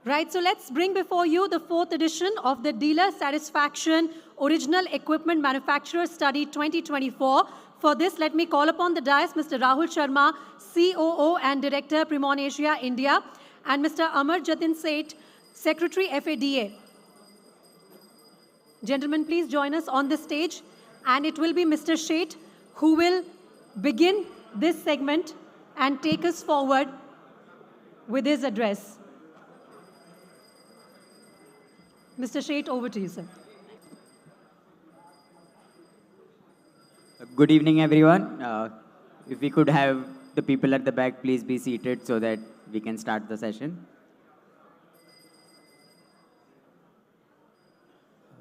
Right, so let's bring before you the 4th edition of the Dealer Satisfaction Original Equipment Manufacturer Study 2024. For this, let me call upon the dais Mr. Rahul Sharma, COO and Director, Primon Asia, India, and Mr. Amar Jatin Seth, Secretary, FADA. Gentlemen, please join us on the stage, and it will be Mr. Seth who will begin this segment and take us forward with his address. Mr. Seth, over to you, sir. Good evening, everyone. If we could have the people at the back, please be seated so that we can start the session.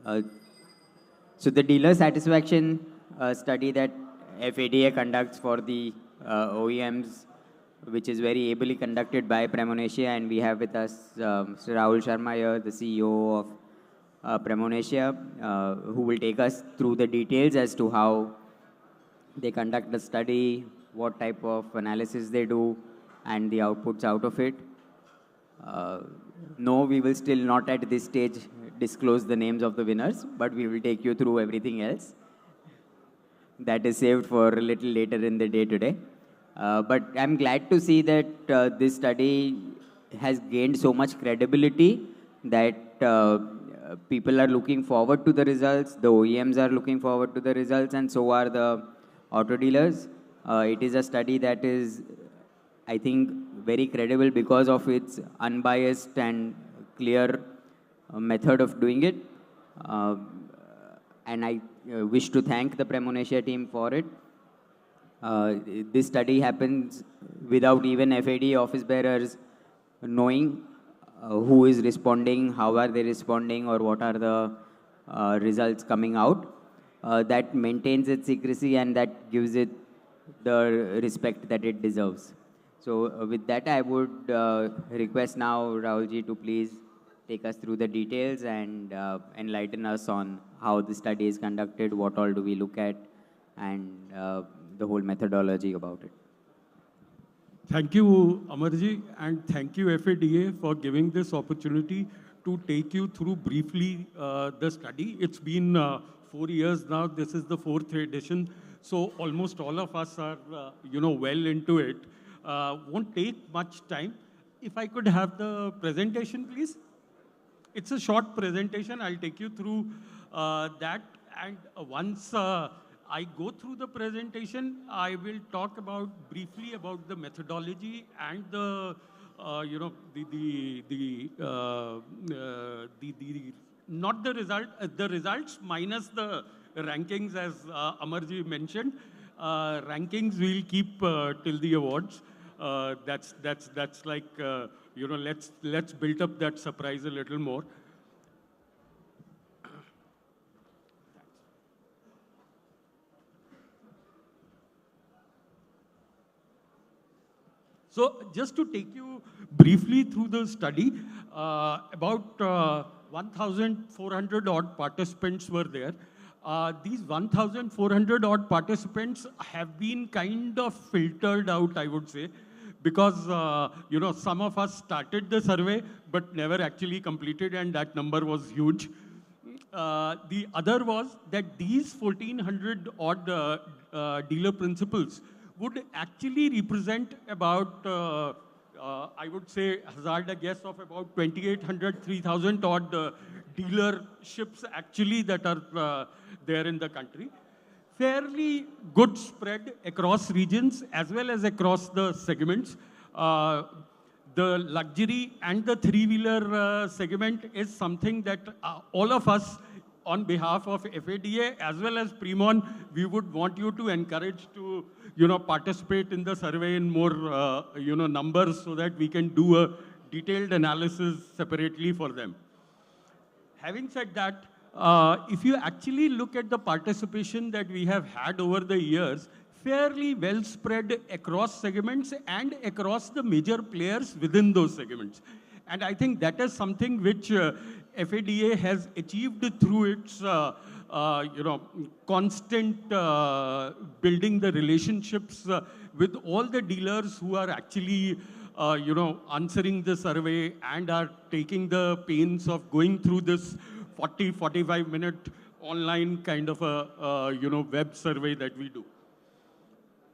So the dealer satisfaction study that FADA conducts for the OEMs, which is very ably conducted by Primon Asia, and we have with us Mr. Rahul Sharma here, the CEO of Primon Asia, who will take us through the details as to how they conduct the study, what type of analysis they do, and the outputs out of it. No, we will still not at this stage disclose the names of the winners, but we will take you through everything else. That is saved for a little later in the day today. But I'm glad to see that this study has gained so much credibility that people are looking forward to the results, the OEMs are looking forward to the results, and so are the auto dealers. It is a study that is, I think, very credible because of its unbiased and clear method of doing it. And I wish to thank the Primon Asia team for it. This study happens without even FAD office bearers knowing who is responding, how are they responding, or what are the results coming out. That maintains its secrecy and that gives it the respect that it deserves. So with that, I would request now Rahulji to please take us through the details and enlighten us on how the study is conducted, what all do we look at, and the whole methodology about it. Thank you, Amarji, and thank you, FADA, for giving this opportunity to take you through briefly the study. It's been 4 years now. This is the 4th edition, so almost all of us are, well into it. Won't take much time. If I could have the presentation, please. It's a short presentation. I'll take you through that, and once I go through the presentation, I will talk briefly about the methodology and the not the result, the results minus the rankings, as Amarji mentioned. Rankings we'll keep till the awards. That's like let's build up that surprise a little more. So just to take you briefly through the study, about 1,400 odd participants were there. These 1,400 odd participants have been kind of filtered out, I would say, because some of us started the survey but never actually completed, and that number was huge. The other was that these 1,400 odd dealer principals would actually represent about, I would say, hazard a guess of about 2,800, 3,000 odd dealerships actually that are there in the country. Fairly good spread across regions as well as across the segments. The luxury and the three-wheeler segment is something that all of us, on behalf of FADA as well as Primon, we would want you to encourage to participate in the survey in more numbers so that we can do a detailed analysis separately for them. Having said that, if you actually look at the participation that we have had over the years, fairly well spread across segments and across the major players within those segments. And I think that is something which FADA has achieved through its constant building the relationships with all the dealers who are actually answering the survey and are taking the pains of going through this 40, 45-minute online kind of a, web survey that we do.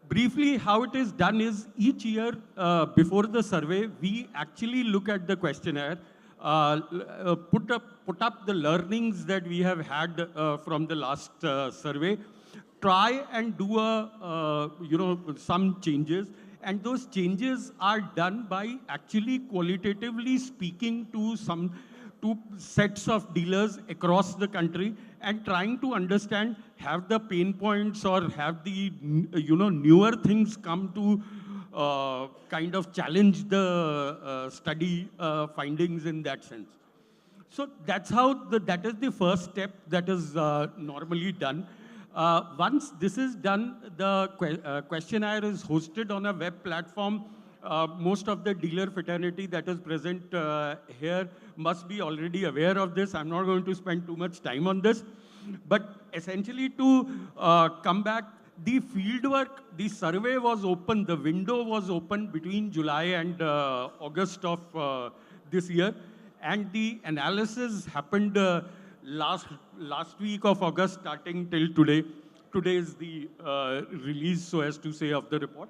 Briefly, how it is done is each year before the survey, we actually look at the questionnaire, put up the learnings that we have had from the last survey, try and do some changes, and those changes are done by actually qualitatively speaking to two sets of dealers across the country and trying to understand, have the pain points or have the newer things come to kind of challenge the study findings in that sense. So that's how that is the first step that is normally done. Once this is done, the questionnaire is hosted on a web platform. Most of the dealer fraternity that is present here must be already aware of this. I'm not going to spend too much time on this. But essentially to come back, the fieldwork, the survey was open, the window was open between July and August of this year. And the analysis happened last week of August, starting till today. Today is the release, so as to say, of the report.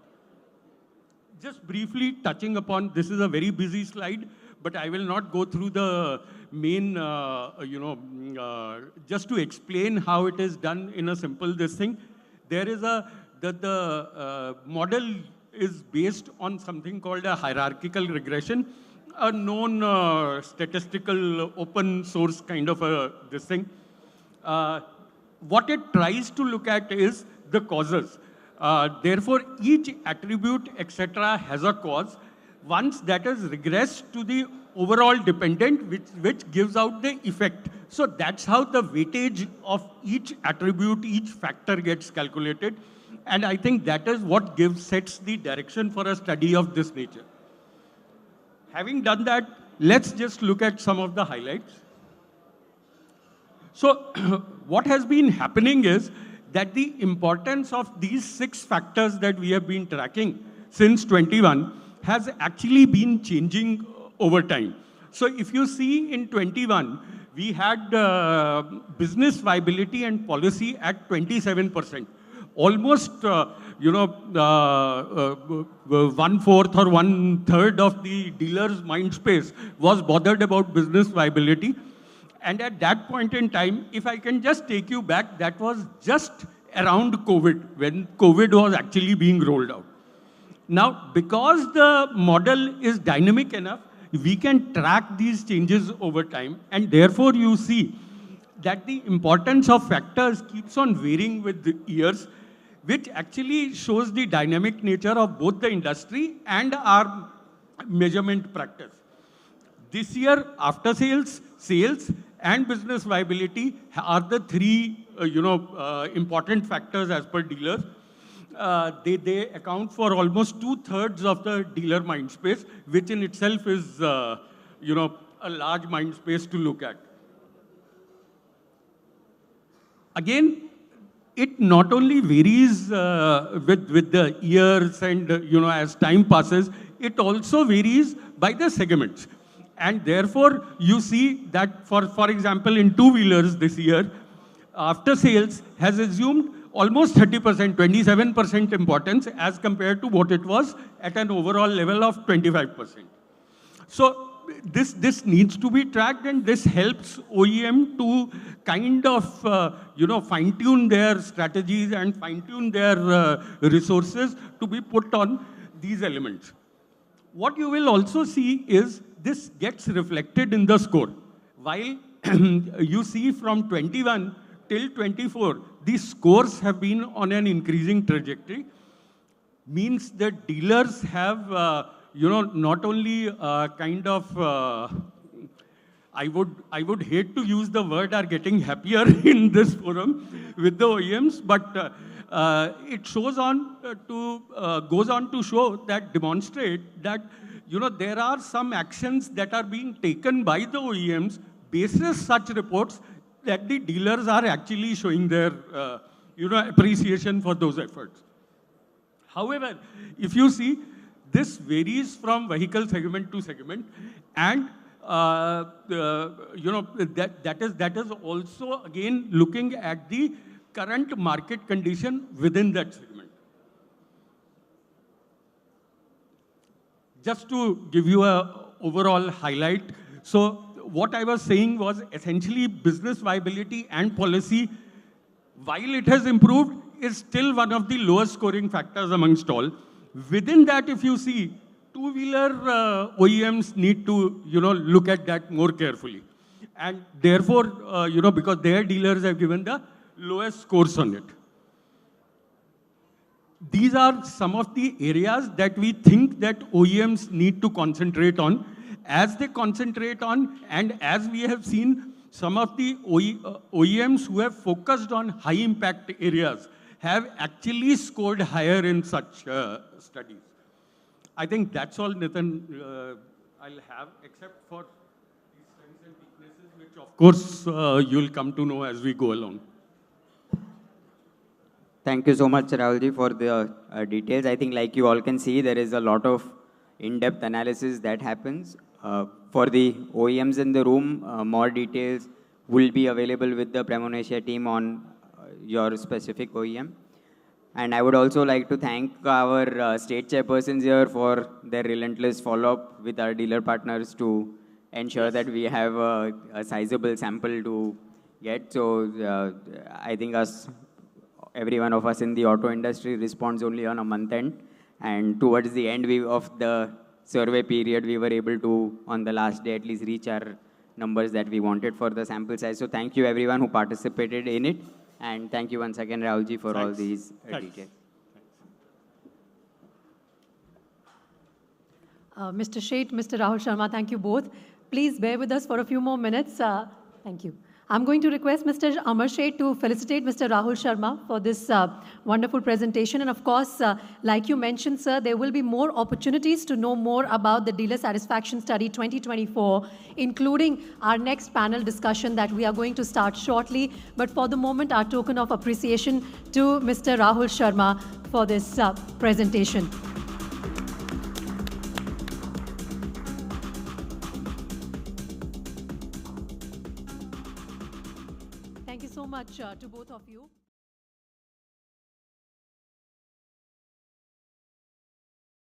Just briefly touching upon, this is a very busy slide, but I will not go through the main, just to explain how it is done in a simple this thing. There is the model is based on something called a hierarchical regression, a known statistical open source kind of this thing. What it tries to look at is the causes. Therefore, each attribute, etc., has a cause. Once that is regressed to the overall dependent, which gives out the effect. So that's how the weightage of each attribute, each factor gets calculated. And I think that is what sets the direction for a study of this nature. Having done that, let's just look at some of the highlights. So what has been happening is that the importance of these 6 factors that we have been tracking since 21 has actually been changing over time. So if you see in 21, we had business viability and policy at 27%. Almost, 1/4 or 1/3 of the dealer's mind space was bothered about business viability. And at that point in time, if I can just take you back, that was just around COVID, when COVID was actually being rolled out. Now, because the model is dynamic enough, we can track these changes over time. And therefore, you see that the importance of factors keeps on varying with the years, which actually shows the dynamic nature of both the industry and our measurement practice. This year, after sales, and business viability are the 3 important factors as per dealers. They account for almost 2/3 of the dealer mind space, which in itself is a large mind space to look at. Again, it not only varies with the years and as time passes, it also varies by the segments. And therefore, you see that, for example, in two-wheelers this year, after sales has assumed almost 30%, 27% importance as compared to what it was at an overall level of 25%. So this needs to be tracked, and this helps OEM to kind of, fine-tune their strategies and fine-tune their resources to be put on these elements. What you will also see is this gets reflected in the score. While you see from 21 till 24, these scores have been on an increasing trajectory. Means that dealers have, not only kind of, I would hate to use the word, are getting happier in this forum with the OEMs, but it shows on goes on to show that, demonstrate that, there are some actions that are being taken by the OEMs basis such reports that the dealers are actually showing their, appreciation for those efforts. However, if you see, This varies from vehicle segment to segment, and that is also again looking at the current market condition within that segment. Just to give you a overall highlight, so what I was saying was essentially business viability and policy, while it has improved, is still one of the lowest scoring factors amongst all. Within that, if you see, two-wheeler OEMs need to, look at that more carefully. And therefore, because their dealers have given the lowest scores on it. These are some of the areas that we think that OEMs need to concentrate on. As they concentrate on, and as we have seen, some of the OEMs who have focused on high impact areas have actually scored higher in such studies. I think that's all, Nitin, I'll have, except for the strengths and weaknesses, which of course you'll come to know as we go along. Thank you so much, Rahulji, for the details. I think like you all can see, there is a lot of in-depth analysis that happens. For the OEMs in the room, more details will be available with the Premonacia team on your specific OEM. And I would also like to thank our state chairpersons here for their relentless follow-up with our dealer partners to ensure that we have a sizable sample to get. So I think every one of us in the auto industry responds only on a month end. And towards the end of the survey period, we were able to, on the last day, at least reach our numbers that we wanted for the sample size. So thank you everyone who participated in it. And thank you once again, Rahulji, for all these details. Mr. Sheth, Mr. Rahul Sharma, thank you both. Please bear with us for a few more minutes. Thank you. I'm going to request Mr. Amar Sheth to felicitate Mr. Rahul Sharma for this wonderful presentation. And of course, like you mentioned, sir, there will be more opportunities to know more about the Dealer Satisfaction Study 2024, including our next panel discussion that we are going to start shortly. But for the moment, our token of appreciation to Mr. Rahul Sharma for this presentation. Thank you so much to both of you.